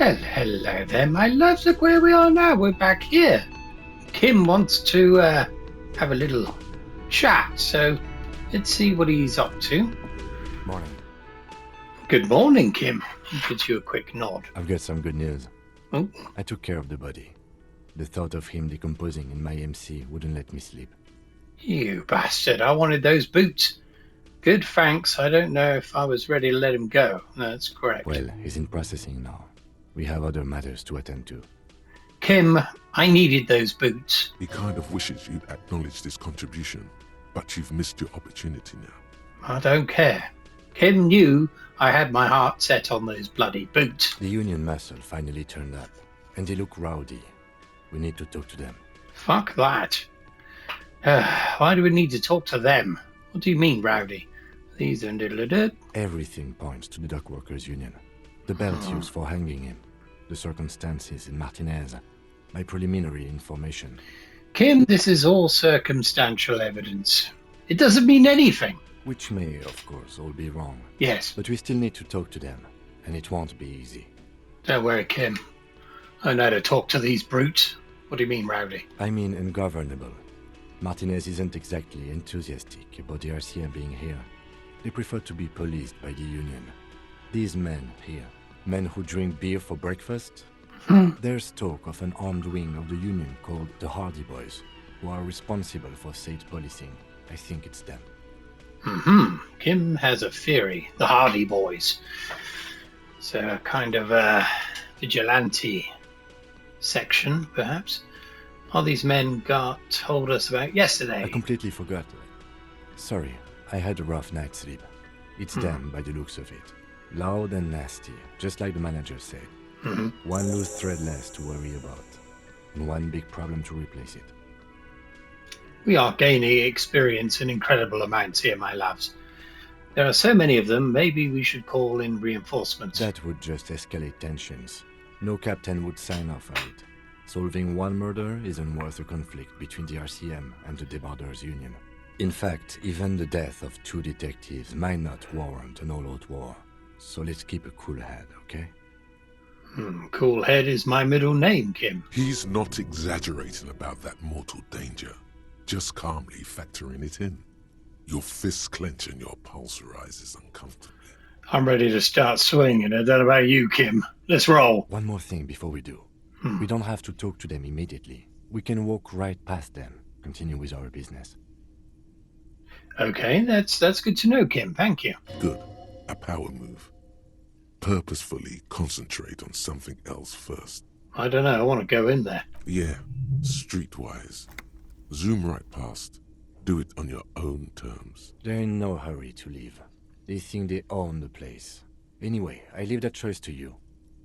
Well, hello there, my loves. Look where we are now. We're back here. Kim wants to have a little chat, so let's see what he's up to. Morning. Good morning, Kim. He gives you a quick nod. I've got some good news. Oh, I took care of the body. The thought of him decomposing in my MC wouldn't let me sleep. you bastard. I wanted those boots. Good, thanks. I don't know if I was ready to let him go. That's correct. Well, he's in processing now. We have other matters to attend to. Kim, I needed those boots. He kind of wishes you'd acknowledged his contribution, but you've missed your opportunity now. I don't care. Kim knew I had my heart set on those bloody boots. The Union muscle finally turned up, and they look rowdy. We need to talk to them. Fuck that. Why do we need to talk to them? What do you mean, rowdy? These are diddle-a-did. Everything points to the Dock Workers Union. The belt used for hanging him, the circumstances in Martinez, my preliminary information. Kim, this is all circumstantial evidence. It doesn't mean anything. Which may, of course, all be wrong. Yes. But we still need to talk to them, and it won't be easy. Don't worry, Kim. I know how to talk to these brutes. What do you mean, rowdy? I mean ungovernable. Martinez isn't exactly enthusiastic about the RCM being here. They prefer to be policed by the Union. These men here, men who drink beer for breakfast, there's talk of an armed wing of the Union called the Hardy Boys, who are responsible for state policing. I think it's them. Kim has a theory. The Hardy Boys. So a kind of a vigilante section, perhaps. All these men told us about yesterday. I completely forgot. Sorry, I had a rough night's sleep. It's them by the looks of it. Loud and nasty, just like the manager said. One loose thread less to worry about, and one big problem to replace it. We are gaining experience in incredible amounts here, my loves. There are so many of them, maybe we should call in reinforcements. That would just escalate tensions. No captain would sign off on it. Solving one murder isn't worth a conflict between the RCM and the Debarders Union. In fact, even the death of 2 detectives might not warrant an all-out war. So let's keep a cool head, okay? Cool Head is my middle name, Kim. He's not exaggerating about that mortal danger, just calmly factoring it in. Your fists clench and your pulse rises uncomfortably. I'm ready to start swinging. I don't know about you, Kim. Let's roll. One more thing before we do. We don't have to talk to them immediately. We can walk right past them, continue with our business. Okay, that's good to know, Kim. Thank you. Good. A power move. Purposefully concentrate on something else first. I don't know. I want to go in there. Yeah, streetwise. Zoom right past. Do it on your own terms. They're in no hurry to leave. They think they own the place. Anyway, I leave that choice to you.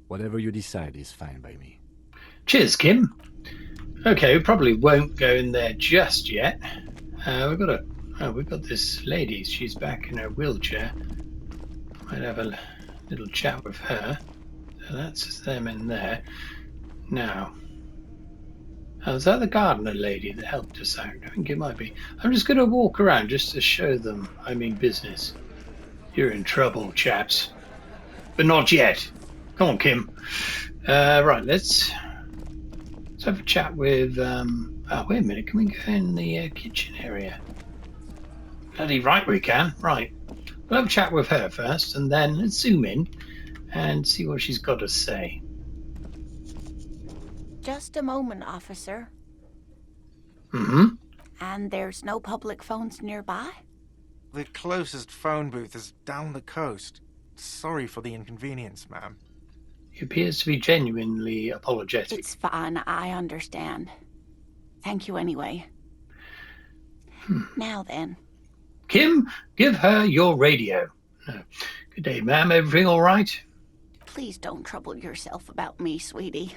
Whatever you decide is fine by me. Cheers, Kim. Okay, we probably won't go in there just yet. We've got this lady. She's back in her wheelchair. Might have a little chat with her. So that's them in there. Now, is that the gardener lady that helped us out? I think it might be. I'm just going to walk around just to show them I mean business. You're in trouble, chaps. But not yet. Come on, Kim. Right, let's have a chat with... wait a minute. Can we go in the kitchen area? Bloody right we can. Right. We'll have a chat with her first, and then let's zoom in and see what she's got to say. Just a moment, officer. And there's no public phones nearby? The closest phone booth is down the coast. Sorry for the inconvenience, ma'am. He appears to be genuinely apologetic. It's fine, I understand. Thank you anyway. Now then. Kim, give her your radio. Good day, ma'am. Everything all right? Please don't trouble yourself about me, sweetie.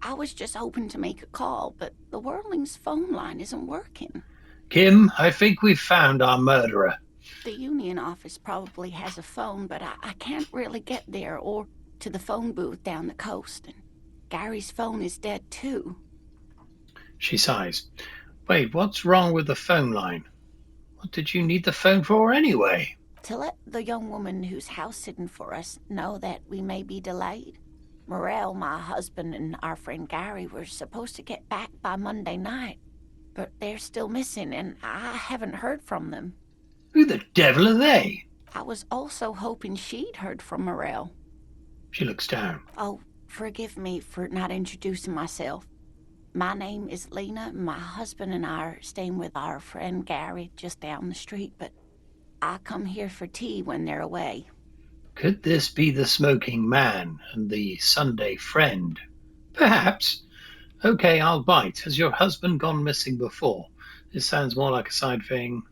I was just hoping to make a call, but the Whirling's phone line isn't working. Kim, I think we've found our murderer. The Union office probably has a phone, but I can't really get there or to the phone booth down the coast. And Gary's phone is dead too. She sighs. Wait, what's wrong with the phone line? What did you need the phone for anyway? To let the young woman who's house-sitting for us know that we may be delayed. Morel, my husband, and our friend Gary were supposed to get back by Monday night, but they're still missing, and I haven't heard from them. Who the devil are they? I was also hoping she'd heard from Morel. She looks down. Oh, forgive me for not introducing myself. My name is Lena. My husband and I are staying with our friend Gary just down the street, but I come here for tea when they're away. Could this be the smoking man and the Sunday friend? Perhaps. Okay, I'll bite. Has your husband gone missing before? This sounds more like a side thing.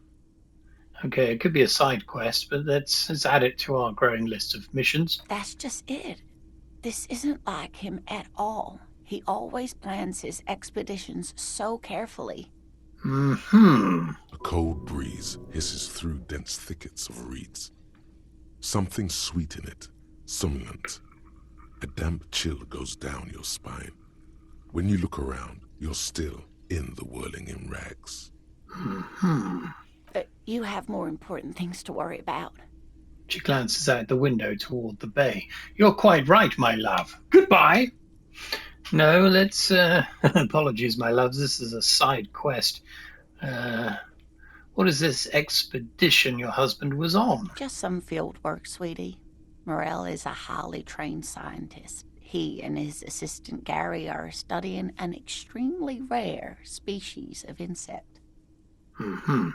Okay, it could be a side quest, but let's add it to our growing list of missions. That's just it. This isn't like him at all. He always plans his expeditions so carefully. Mm-hmm. A cold breeze hisses through dense thickets of reeds. Something sweet in it, somnolent. A damp chill goes down your spine. When you look around, you're still in the whirling in rags. Mm-hmm. You have more important things to worry about. She glances out the window toward the bay. You're quite right, my love. Goodbye. No, let's... Apologies, my loves. This is a side quest. What is this expedition your husband was on? Just some field work, sweetie. Morel is a highly trained scientist. He and his assistant Gary are studying an extremely rare species of insect. Mm-hmm.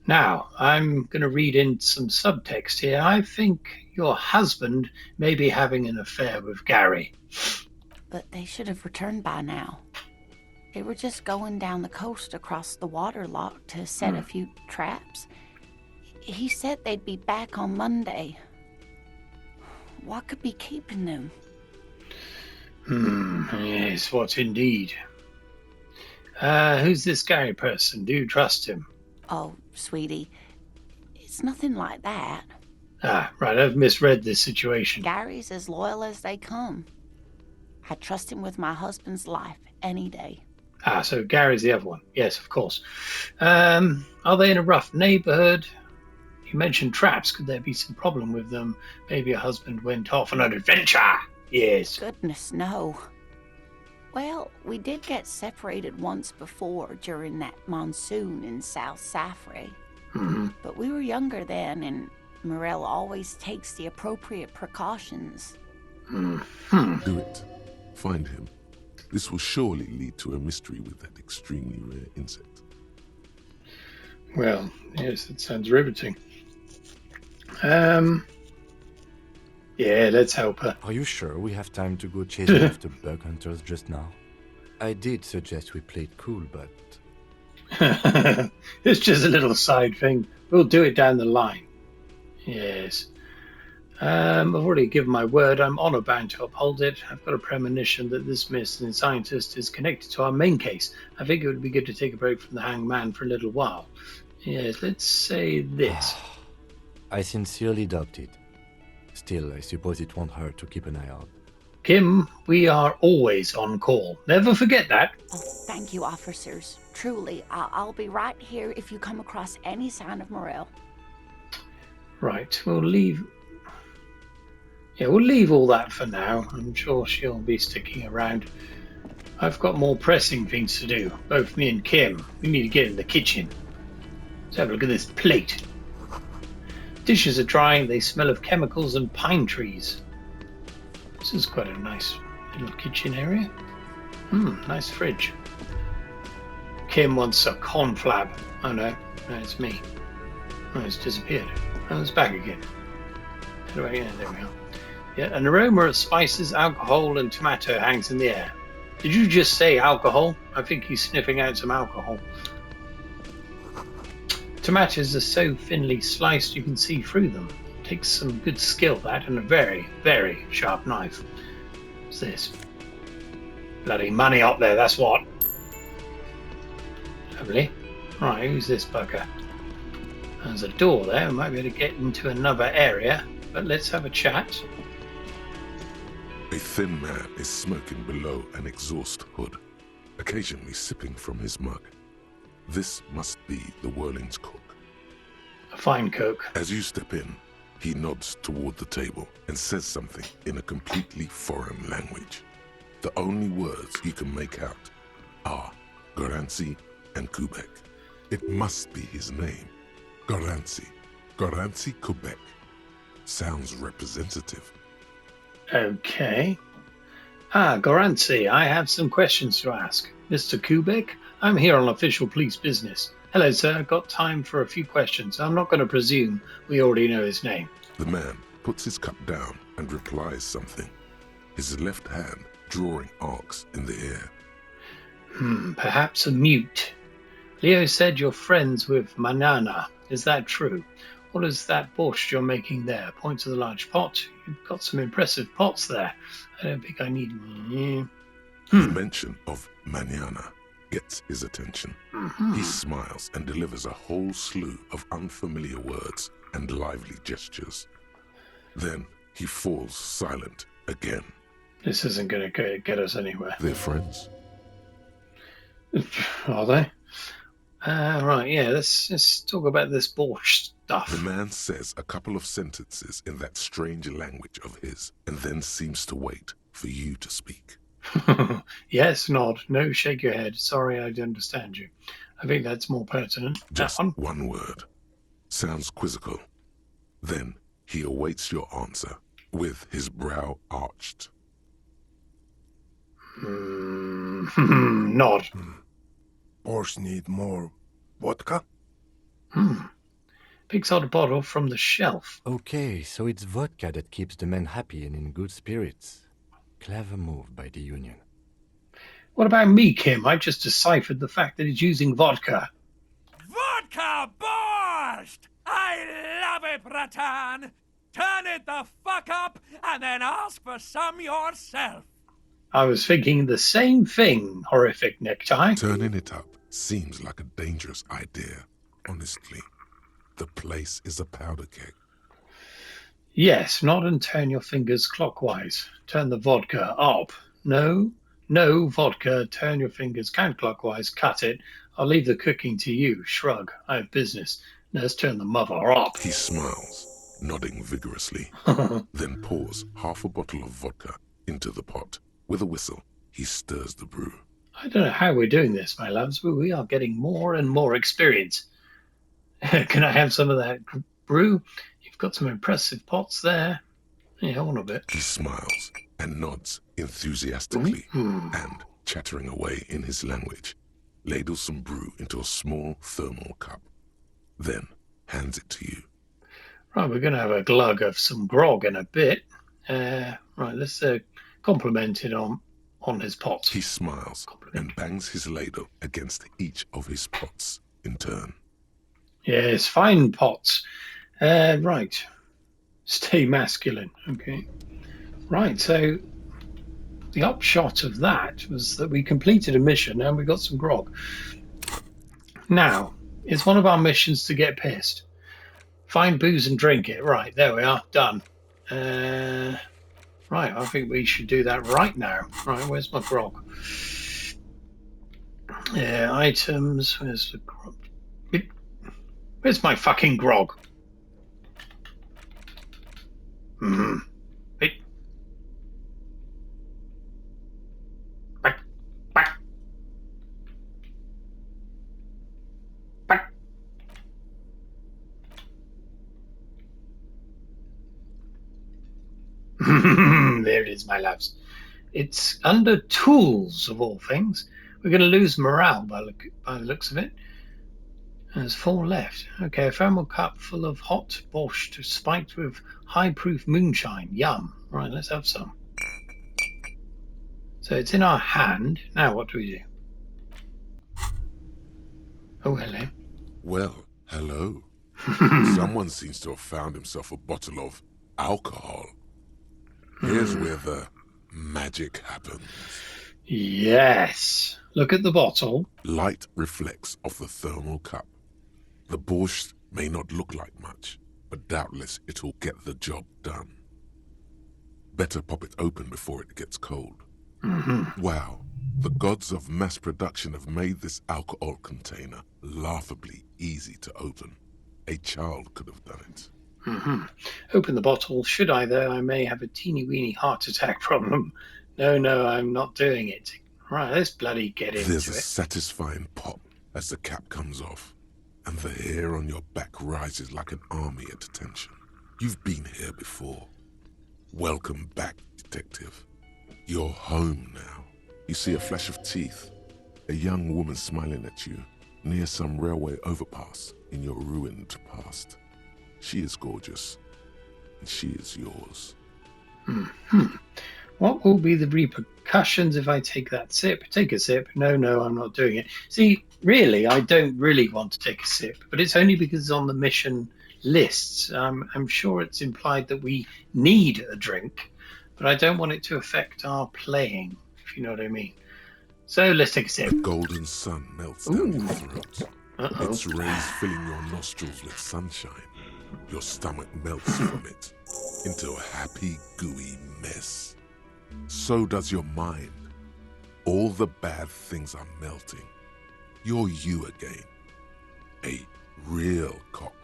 Now, I'm going to read in some subtext here. I think your husband may be having an affair with Gary. But they should have returned by now. They were just going down the coast across the waterlock to set a few traps. He said they'd be back on Monday. What could be keeping them? Yes, what indeed. Who's this Gary person? Do you trust him? Oh, sweetie, it's nothing like that. Ah, right, I've misread this situation. Gary's as loyal as they come. I trust him with my husband's life any day. Ah, so Gary's the other one. Yes, of course. Are they in a rough neighborhood? You mentioned traps. Could there be some problem with them? Maybe your husband went off on an adventure. Yes. Goodness, no. Well, we did get separated once before during that monsoon in South Safre. Mm-hmm. But we were younger then, and Morel always takes the appropriate precautions. Mm-hmm. Do it. Find him. This will surely lead to a mystery with that extremely rare insect. Well, yes, it sounds riveting. Yeah, let's help her. Are you sure we have time to go chasing after bug hunters just now? I did suggest we play it cool, but... It's just a little side thing. We'll do it down the line. Yes. I've already given my word. I'm honor bound to uphold it. I've got a premonition that this missing scientist is connected to our main case. I think it would be good to take a break from the hanged man for a little while. Yes, let's say this. I sincerely doubt it. Still, I suppose it won't hurt to keep an eye out. Kim, we are always on call. Never forget that. Oh, thank you, officers. Truly, I'll be right here if you come across any sign of Morel. Right, we'll leave all that for now. I'm sure she'll be sticking around. I've got more pressing things to do, both me and Kim. We need to get in the kitchen. Let's have a look at this plate. Dishes are drying, they smell of chemicals and pine trees. This is quite a nice little kitchen area. Nice fridge. Kim wants a conflab. Oh no, it's me. Oh, it's disappeared. Oh, it's back again. How do I, yeah, there we are. Yeah, an aroma of spices, alcohol, and tomato hangs in the air. Did you just say alcohol? I think he's sniffing out some alcohol. Tomatoes are so thinly sliced you can see through them. Takes some good skill, that, and a very, very sharp knife. What's this? Bloody money up there, that's what. Lovely. Right, who's this bugger? There's a door there. We might be able to get into another area, but let's have a chat. A thin man is smoking below an exhaust hood, occasionally sipping from his mug. This must be the Whirling's cook. A fine cook. As you step in, He nods toward the table and says something in a completely foreign language. The only words he can make out are Goranci and Kubek. It must be his name. Goranci. Goranci Kubek. Sounds representative. Okay. Goranci, I have some questions to ask. Mr. Kubik, I'm here on official police business. Hello, sir. Got time for a few questions. I'm not going to presume we already know his name. The man puts his cup down and replies something, his left hand drawing arcs in the air. Perhaps a mute. Leo said you're friends with Manana. Is that true? What is that borscht you're making there? Point to the large pot. You've got some impressive pots there. I don't think I need... The mention of Manana gets his attention. He smiles and delivers a whole slew of unfamiliar words and lively gestures. Then he falls silent again. This isn't going to get us anywhere. They're friends? Are they? Right, yeah, let's talk about this borscht stuff. The man says a couple of sentences in that strange language of his and then seems to wait for you to speak. Yes, nod. No, shake your head. Sorry, I don't understand you. I think that's more pertinent. Just one word. Sounds quizzical. Then he awaits your answer with his brow arched. Nod. Borscht need more vodka? Picks out a bottle from the shelf. Okay, so it's vodka that keeps the men happy and in good spirits. Clever move by the Union. What about me, Kim? I just deciphered the fact that he's using vodka. Vodka borscht! I love it, Bratan! Turn it the fuck up and then ask for some yourself. I was thinking the same thing, horrific necktie. Turning it up seems like a dangerous idea, honestly. The place is a powder keg. Yes, nod and turn your fingers clockwise. Turn the vodka up. No, vodka. Turn your fingers counterclockwise. Cut it. I'll leave the cooking to you. Shrug. I have business. Now let's turn the mother up. He smiles, nodding vigorously, then pours half a bottle of vodka into the pot. With a whistle, he stirs the brew. I don't know how we're doing this, my loves, but we are getting more and more experience. Can I have some of that brew? You've got some impressive pots there. Yeah, I want a bit. He smiles and nods enthusiastically and, chattering away in his language, ladles some brew into a small thermal cup, then hands it to you. Right, we're going to have a glug of some grog in a bit. Right, let's compliment it on his pots. He smiles and bangs his ladle against each of his pots in turn. Yes, fine pots. Right. Stay masculine. Okay. Right, so the upshot of that was that we completed a mission and we got some grog. Now, it's one of our missions to get pissed. Find booze and drink it. Right, there we are. Done. Right, I think we should do that right now. Right, where's my grog? Items. Where's the grog? Where's my fucking grog? Back. There it is, my loves. It's under tools, of all things. We're going to lose morale by the looks of it. There's 4 left. Okay, a thermal cup full of hot borscht spiked with high-proof moonshine. Yum. Right, let's have some. So it's in our hand. Now what do we do? Oh, hello. Well, hello. Someone seems to have found himself a bottle of alcohol. Here's where the magic happens. Yes. Look at the bottle. Light reflects off the thermal cup. The borscht may not look like much, but doubtless it'll get the job done. Better pop it open before it gets cold. Wow, the gods of mass production have made this alcohol container laughably easy to open. A child could have done it. Hmm. Open the bottle. Should I, though? I may have a teeny-weeny heart attack problem. No, I'm not doing it. Right, let's bloody get There's into a it. satisfying pop as the cap comes off, and the hair on your back rises like an army at attention. You've been here before. Welcome back, detective. You're home now. You see a flash of teeth, a young woman smiling at you near some railway overpass in your ruined past. She is gorgeous, and she is yours. What will be the repercussions if I take that sip? Take a sip. No, I'm not doing it. See, really, I don't really want to take a sip, but it's only because it's on the mission lists. I'm sure it's implied that we need a drink, but I don't want it to affect our playing, if you know what I mean. So let's take a sip. The golden sun melts down your Ooh. throat. Uh-oh. Its rays filling your nostrils with sunshine. Your stomach melts from it into a happy, gooey mess. So does your mind. All the bad things are melting. You're you again. A real cop.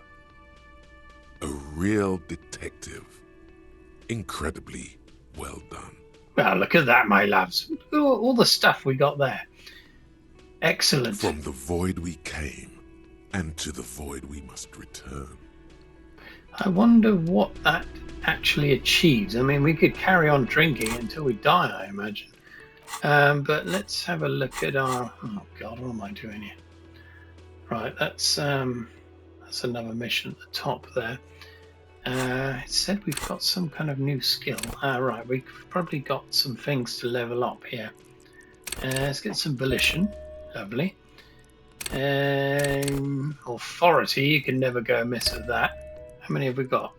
A real detective. Incredibly well done. Well, look at that, my lads. Look at all the stuff we got there. Excellent. From the void we came, and to the void we must return. I wonder what that actually achieves. I mean, we could carry on drinking until we die, I imagine. But let's have a look at our... Oh, God, what am I doing here? Right, that's another mission at the top there. It said we've got some kind of new skill. Right, we've probably got some things to level up here. Let's get some volition. Lovely. Authority, you can never go amiss with that. How many have we got?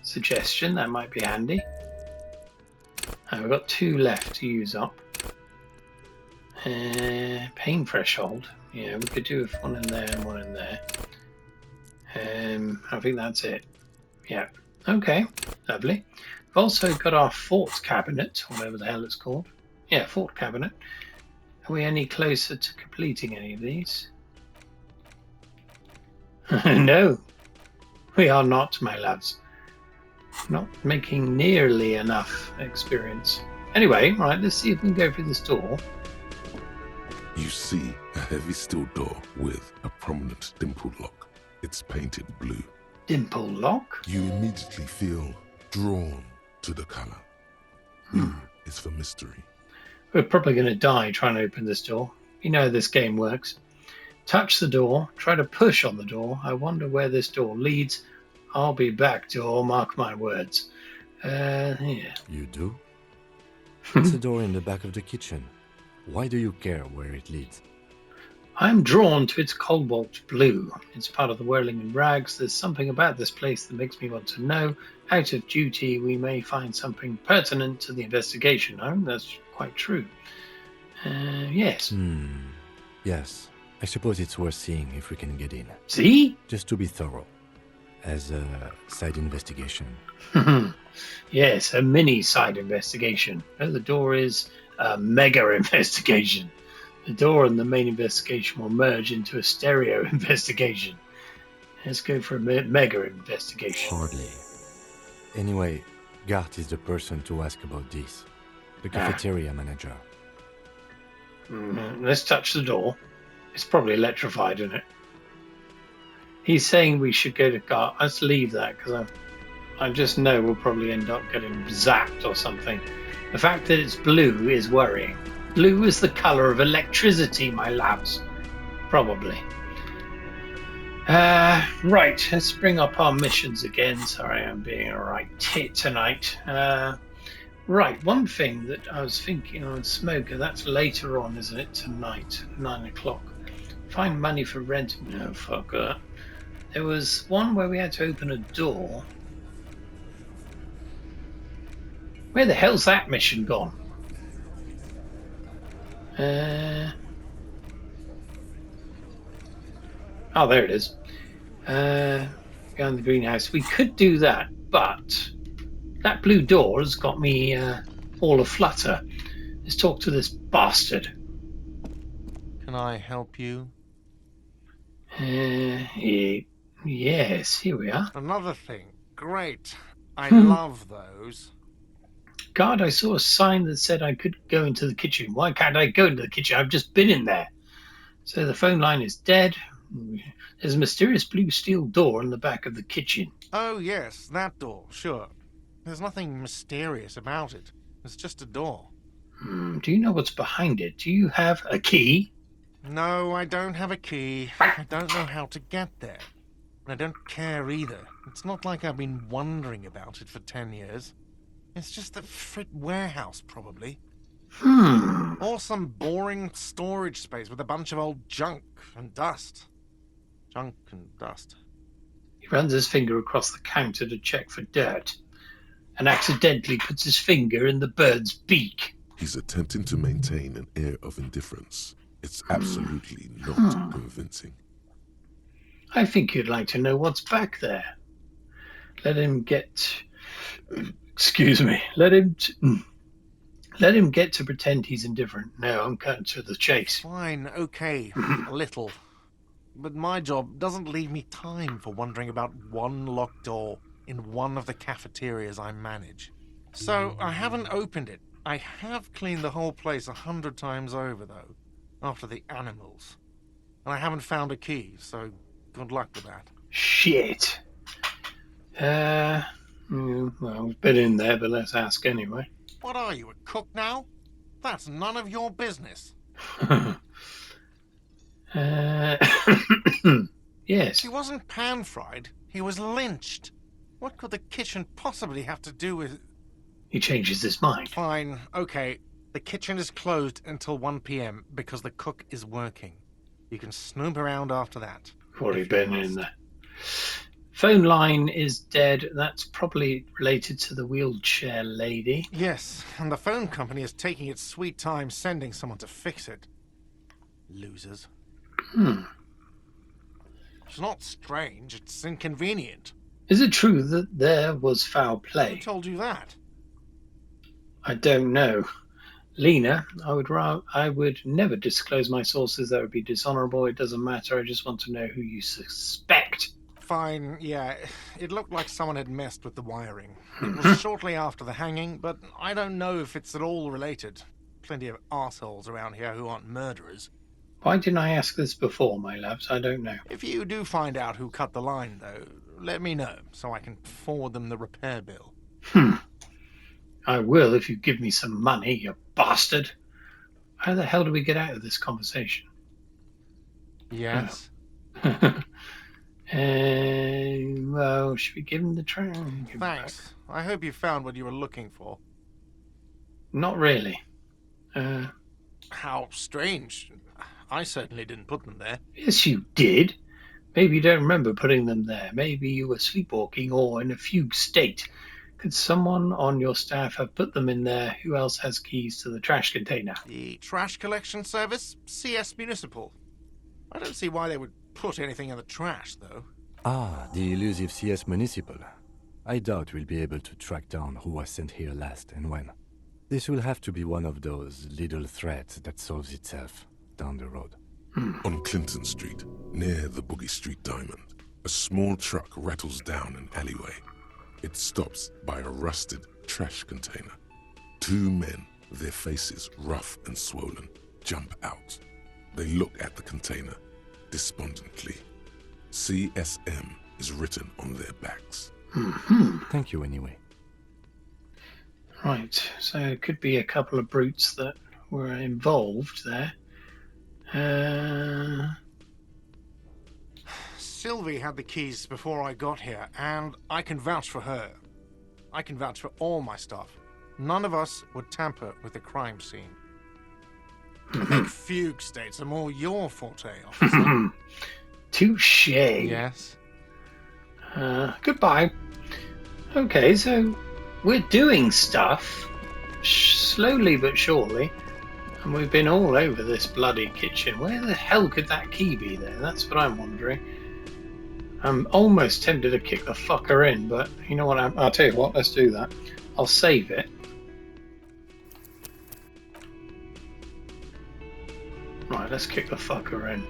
Suggestion, that might be handy. We've got 2 left to use up. Pain threshold. Yeah, we could do one in there and one in there. I think that's it. Yeah. Okay, lovely. We've also got our fort cabinet, whatever the hell it's called. Yeah, fort cabinet. Are we any closer to completing any of these? No, we are not, my lads. Not making nearly enough experience. Anyway, right, let's see if we can go through this door. You see a heavy steel door with a prominent dimple lock. It's painted blue. Dimple lock? You immediately feel drawn to the color. U is for mystery. We're probably going to die trying to open this door. You know how this game works. Touch the door, try to push on the door. I wonder where this door leads. I'll be back, door, mark my words. Yeah. You do? It's a door in the back of the kitchen. Why do you care where it leads? I'm drawn to its cobalt blue. It's part of the whirling in rags. There's something about this place that makes me want to know. Out of duty, we may find something pertinent to the investigation. Oh, that's quite true. Yes. Yes. I suppose it's worth seeing if we can get in. See? Just to be thorough. As a side investigation. Yes, a mini side investigation. Oh, the door is a mega investigation. The door and the main investigation will merge into a stereo investigation. Let's go for a mega investigation. Hardly. Anyway, Gart is the person to ask about this. The cafeteria manager. Let's touch the door. It's probably electrified, isn't it? He's saying we should go to Gart. Let's leave that because I just know we'll probably end up getting zapped or something. The fact that it's blue is worrying. Blue is the colour of electricity, my lads. Probably. Right, let's bring up our missions again. Sorry, I'm being a right tit tonight. Right, one thing that I was thinking on Smoker, that's later on, isn't it? Tonight, 9 o'clock. Find money for rent. No, fuck that. There was one where we had to open a door. Where the hell's that mission gone? Oh, there it is. Behind the greenhouse. We could do that, but that blue door has got me all aflutter. Let's talk to this bastard. Can I help you? Yeah, Yes, here we are. Another thing. Great. I love those. God, I saw a sign that said I could go into the kitchen. Why can't I go into the kitchen? I've just been in there. So the phone line is dead. There's a mysterious blue steel door in the back of the kitchen. Oh, yes, that door, sure. There's nothing mysterious about it. It's just a door. Do you know what's behind it? Do you have a key? No, I don't have a key. I don't know how to get there. And I don't care either. It's not like I've been wondering about it for 10 years. It's just a frit warehouse, probably. Or some boring storage space with a bunch of old junk and dust. Junk and dust. He runs his finger across the counter to check for dirt and accidentally puts his finger in the bird's beak. He's attempting to maintain an air of indifference. It's absolutely not convincing. I think you'd like to know what's back there. Let him get... Excuse me. Let him get to pretend he's indifferent. No, I'm cutting to the chase. Fine, okay, a little. But my job doesn't leave me time for wondering about one locked door in one of the cafeterias I manage. So I haven't opened it. I have cleaned the whole place 100 times over, though, after the animals. And I haven't found a key, so good luck with that. Shit. Well, we've been in there, but let's ask anyway. What are you, a cook now? That's none of your business. Yes. He wasn't pan-fried. He was lynched. What could the kitchen possibly have to do with... He changes his mind. Fine, okay. The kitchen is closed until 1 p.m. because the cook is working. You can snoop around after that. Already been in there. Phone line is dead. That's probably related to the wheelchair lady. Yes, and the phone company is taking its sweet time sending someone to fix it. Losers. It's not strange, it's inconvenient. Is it true that there was foul Who play? told you that? I don't know. Lena, I would never disclose my sources. That would be dishonorable. It doesn't matter. I just want to know who you suspect. Fine, yeah. It looked like someone had messed with the wiring. It was shortly after the hanging, but I don't know if it's at all related. Plenty of arseholes around here who aren't murderers. Why didn't I ask this before, my loves? I don't know. If you do find out who cut the line, though, let me know, so I can forward them the repair bill. I will if you give me some money, you bastard. How the hell do we get out of this conversation? Yes? Well, should we give him the train? Thanks. I hope you found what you were looking for. Not really. How strange. I certainly didn't put them there. Yes, you did. Maybe you don't remember putting them there. Maybe you were sleepwalking or in a fugue state. Could someone on your staff have put them in there? Who else has keys to the trash container? The trash collection service? CS Municipal. I don't see why they would put anything in the trash, though. Ah, the elusive CS Municipal. I doubt we'll be able to track down who was sent here last and when. This will have to be one of those little threats that solves itself down the road. On Clinton Street, near the Boogie Street Diamond, a small truck rattles down an alleyway. It stops by a rusted trash container. Two men, their faces rough and swollen, jump out. They look at the container despondently. CSM is written on their backs. Thank you anyway. Right, so it could be a couple of brutes that were involved there. Sylvie had the keys before I got here, and I can vouch for her. I can vouch for all my stuff. None of us would tamper with the crime scene. I think fugue states are more your forte, officer. Touche. Yes? Goodbye. Okay, so we're doing stuff, slowly but surely, and we've been all over this bloody kitchen. Where the hell could that key be there? That's what I'm wondering. I'm almost tempted to kick the fucker in, but you know what, I'll tell you what, let's do that. I'll save it. Right, let's kick the fucker in.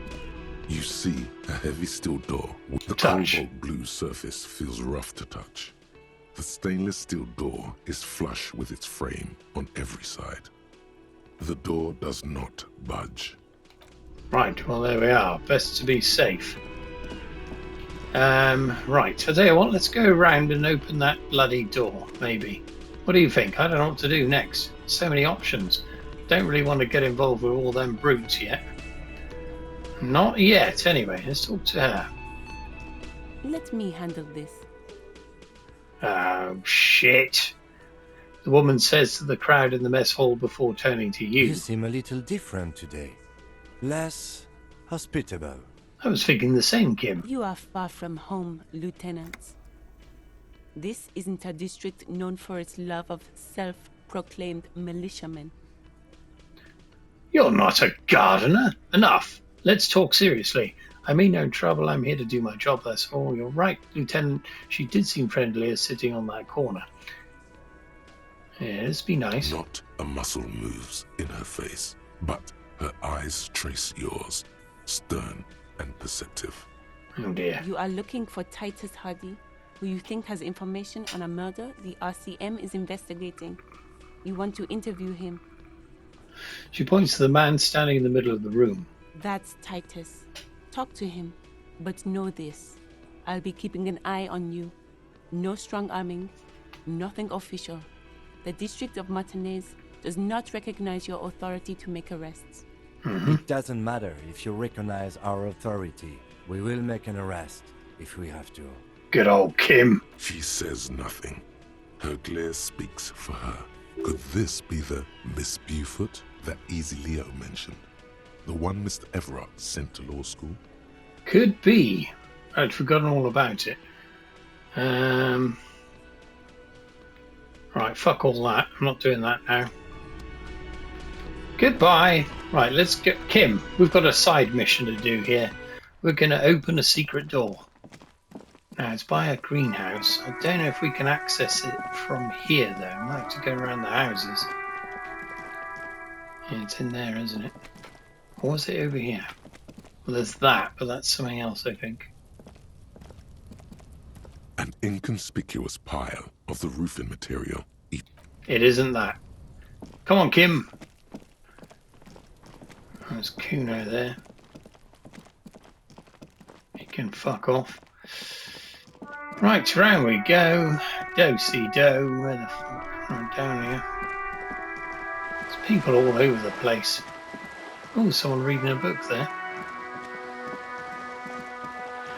You see a heavy steel door. The Touch. cobalt blue surface feels rough to touch. The stainless steel door is flush with its frame on every side. The door does not budge. Right, well there we are. Best to be safe. Right, I tell you what, let's go around and open that bloody door, maybe. What do you think? I don't know what to do next. So many options. Don't really want to get involved with all them brutes yet. Not yet, anyway. Let's talk to her. Let me handle this. Oh, shit. The woman says to the crowd in the mess hall before turning to you. You seem a little different today. Less hospitable. I was thinking the same, Kim. You are far from home, Lieutenant. This isn't a district known for its love of self-proclaimed militiamen. You're not a gardener. Enough. Let's talk seriously. I mean no trouble. I'm here to do my job, that's all. You're right, Lieutenant. She did seem friendlier sitting on that corner. Yes, be nice. Not a muscle moves in her face, but her eyes trace yours, stern and perceptive. Oh dear. You are looking for Titus Hardy, who you think has information on a murder the RCM is investigating. You want to interview him. She points to the man standing in the middle of the room. That's Titus. Talk to him. But know this. I'll be keeping an eye on you. No strong arming. Nothing official. The District of Martinez does not recognize your authority to make arrests. It doesn't matter if you recognize our authority. We will make an arrest if we have to. Good old Kim. She says nothing. Her glare speaks for her. Could this be the Miss Beaufort that Easy Leo mentioned? The one Mr. Everett sent to law school? Could be. I'd forgotten all about it. Right, fuck all that. I'm not doing that now. Goodbye. Right, let's get Kim. We've got a side mission to do here. We're going to open a secret door. Now, it's by a greenhouse. I don't know if we can access it from here, though. I might have to go around the houses. Yeah, it's in there, isn't it? Or was it over here? Well, there's that, but that's something else, I think. An inconspicuous pile of the roofing material. It isn't that. Come on, Kim. There's Kuno there. He can fuck off. Right, round we go. Do-si-do. Where the fuck? Right, down here. There's people all over the place. Oh, someone reading a book there.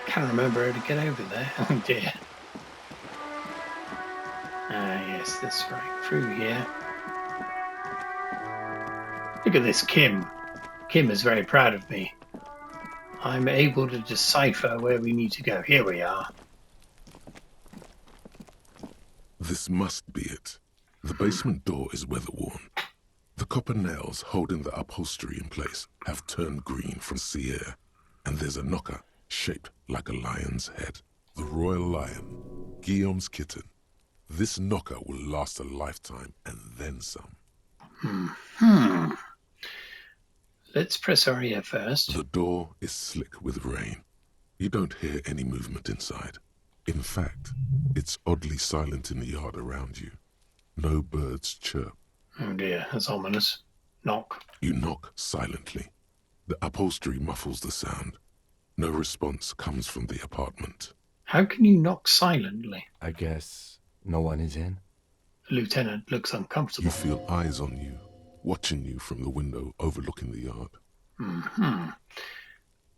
Can't remember how to get over there. Oh dear. Ah, yes, that's right. Through here. Look at this Kim. Kim is very proud of me. I'm able to decipher where we need to go. Here we are. This must be it. The basement door is weather-worn. The copper nails holding the upholstery in place have turned green from sea air, and there's a knocker shaped like a lion's head. The royal lion, Guillaume's kitten. This knocker will last a lifetime and then some. Let's press our ear first. The door is slick with rain. You don't hear any movement inside. In fact, it's oddly silent in the yard around you. No birds chirp. Oh dear, that's ominous. Knock. You knock silently. The upholstery muffles the sound. No response comes from the apartment. How can you knock silently? I guess no one is in. The lieutenant looks uncomfortable. You feel eyes on you, watching you from the window overlooking the yard.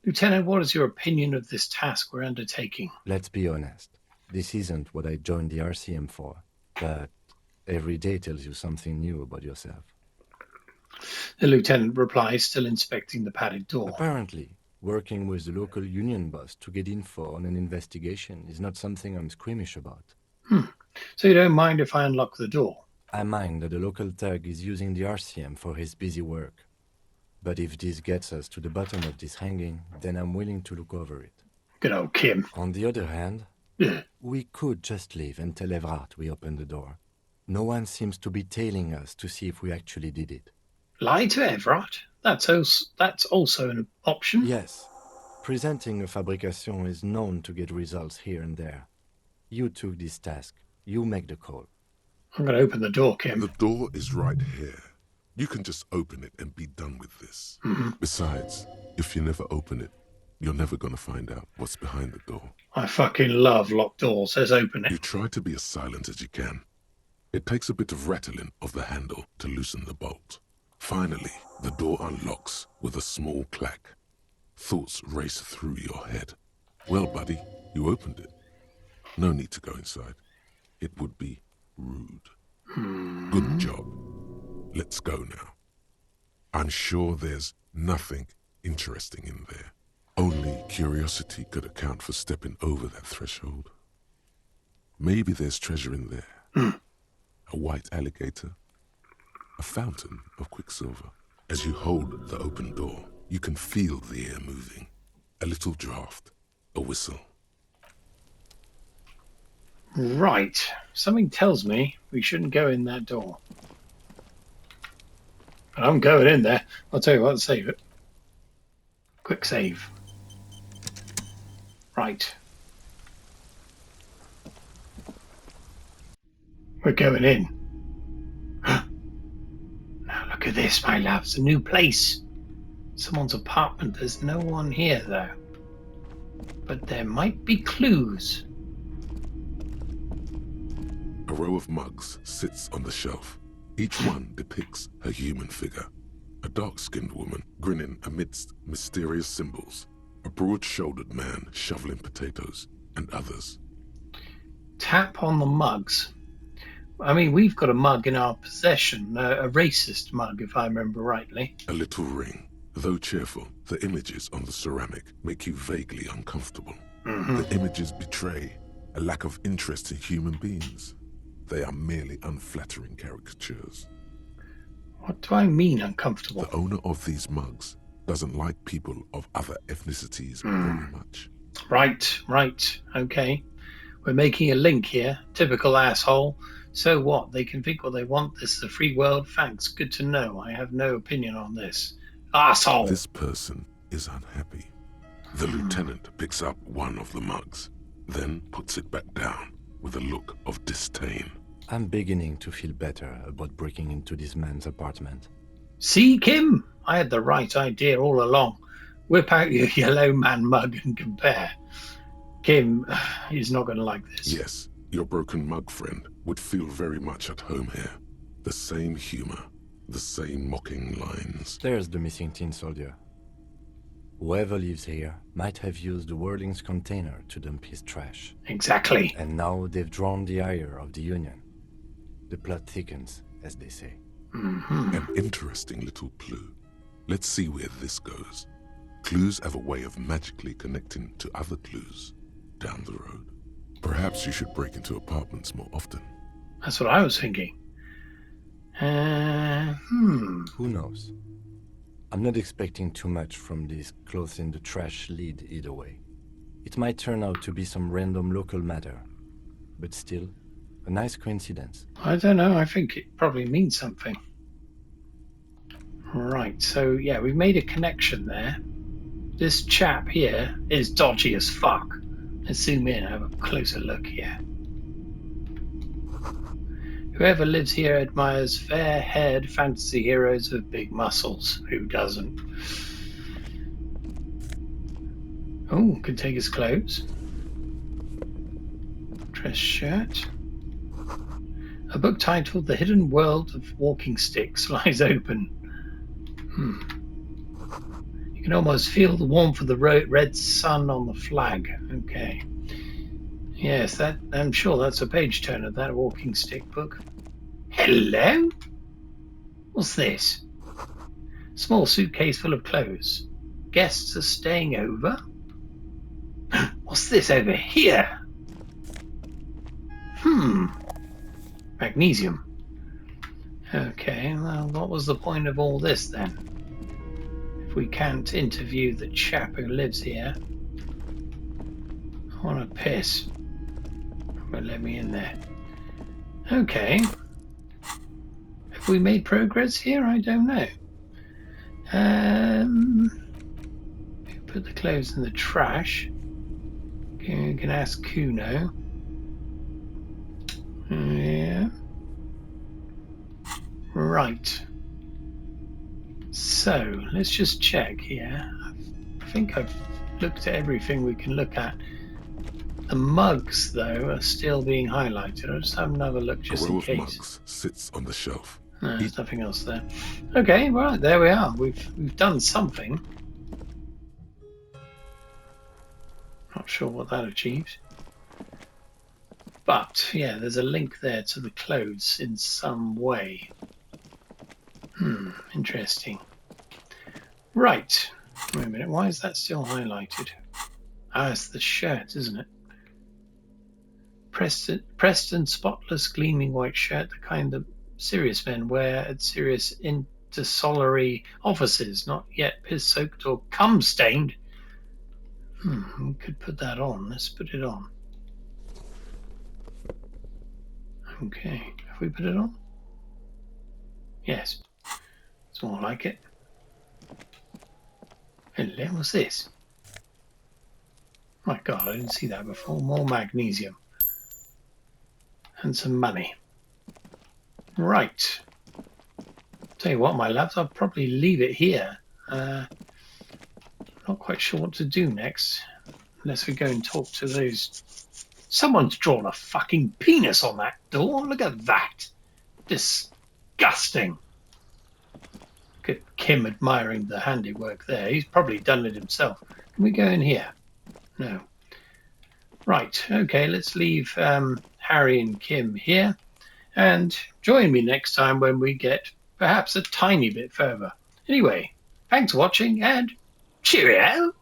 Lieutenant, what is your opinion of this task we're undertaking? Let's be honest. This isn't what I joined the RCM for, but every day tells you something new about yourself. The lieutenant replies, still inspecting the padded door. Apparently, working with the local union boss to get info on an investigation is not something I'm squeamish about. So you don't mind if I unlock the door? I mind that the local thug is using the RCM for his busy work. But if this gets us to the bottom of this hanging, then I'm willing to look over it. Good old Kim. On the other hand, we could just leave and tell Everett we opened the door. No one seems to be tailing us to see if we actually did it. Lie to Everett? That's also an option? Yes. Presenting a fabrication is known to get results here and there. You took this task. You make the call. I'm going to open the door, Kim. The door is right here. You can just open it and be done with this. Besides, if you never open it, you're never going to find out what's behind the door. I fucking love locked doors. Let's open You it. try to be as silent as you can. It takes a bit of rattling of the handle to loosen the bolt. Finally, the door unlocks with a small clack. Thoughts race through your head. Well, buddy, you opened it. No need to go inside. It would be rude. Good job. Let's go now. I'm sure there's nothing interesting in there. Only curiosity could account for stepping over that threshold. Maybe there's treasure in there. A white alligator. A fountain of quicksilver. As you hold the open door, you can feel the air moving. A little draft. A whistle. Right. Something tells me we shouldn't go in that door. But I'm going in there. I'll tell you what, save it. Quick save. Right. We're going in. Now look at this, my love. It's a new place. Someone's apartment. There's no one here, though. But there might be clues. A row of mugs sits on the shelf. Each one depicts a human figure. A dark-skinned woman grinning amidst mysterious symbols. A broad-shouldered man shoveling potatoes, and others. Tap on the mugs. I mean, we've got a mug in our possession, a racist mug, if I remember rightly. A little ring. Though cheerful, the images on the ceramic make you vaguely uncomfortable. The images betray a lack of interest in human beings. They are merely unflattering caricatures. What do I mean, uncomfortable? The owner of these mugs doesn't like people of other ethnicities very much. Right. Okay. We're making a link here. Typical asshole. So what? They can think what they want. This is a free world. Thanks. Good to know. I have no opinion on this. Asshole! This person is unhappy. The lieutenant picks up one of the mugs, then puts it back down with a look of disdain. I'm beginning to feel better about breaking into this man's apartment. See, Kim? I had the right idea all along. Whip out your yellow man mug and compare. Kim, he's not going to like this. Yes, your broken mug friend would feel very much at home here. The same humor, the same mocking lines. There's the missing tin soldier. Whoever lives here might have used the Whirling's container to dump his trash. Exactly. And now they've drawn the ire of the Union. The plot thickens, as they say. An interesting little clue. Let's see where this goes. Clues have a way of magically connecting to other clues down the road. Perhaps you should break into apartments more often. That's what I was thinking. Who knows? I'm not expecting too much from this clothes in the trash lead either way. It might turn out to be some random local matter, but still, a nice coincidence. I don't know. I think it probably means something. Right. So, yeah, we've made a connection there. This chap here is dodgy as fuck. Let's zoom in and have a closer look here. Whoever lives here admires fair-haired fantasy heroes with big muscles. Who doesn't? Oh, can take his clothes. Dress shirt. A book titled The Hidden World of Walking Sticks lies open. You can almost feel the warmth of the red sun on the flag. Okay. Yes, that I'm sure that's a page turner, that walking stick book. Hello? What's this? Small suitcase full of clothes. Guests are staying over? What's this over here? Magnesium. Okay, well, what was the point of all this then? If we can't interview the chap who lives here. I want to piss. Won't let me in there. Okay. Have we made progress here? I don't know. put the clothes in the trash. Okay, we can ask Kuno. Yeah. Right. So, let's just check here. I think I've looked at everything we can look at. The mugs, though, are still being highlighted. I'll just have another look A just row in of case. mugs sits on the shelf. No, there's nothing else there. Okay, right, there we are. We've done something. Not sure what that achieves. But, yeah, there's a link there to the clothes in some way. Interesting. Right. Wait a minute, why is that still highlighted? Ah, it's the shirt, isn't it? Preston spotless gleaming white shirt, the kind that serious men wear at serious intersolary offices, not yet piss-soaked or cum-stained. We could put that on. Let's put it on. Okay, have we put it on? Yes. It's more like it. Hello, what's this? My God, I didn't see that before. More magnesium. And some money. Right. Tell you what, my lads, I'll probably leave it here. Not quite sure what to do next. Unless we go and talk to those... Someone's drawn a fucking penis on that door. Look at that. Disgusting. Look at Kim admiring the handiwork there. He's probably done it himself. Can we go in here? No. Right, okay, let's leave Harry and Kim here. And join me next time when we get perhaps a tiny bit further. Anyway, thanks for watching and cheerio!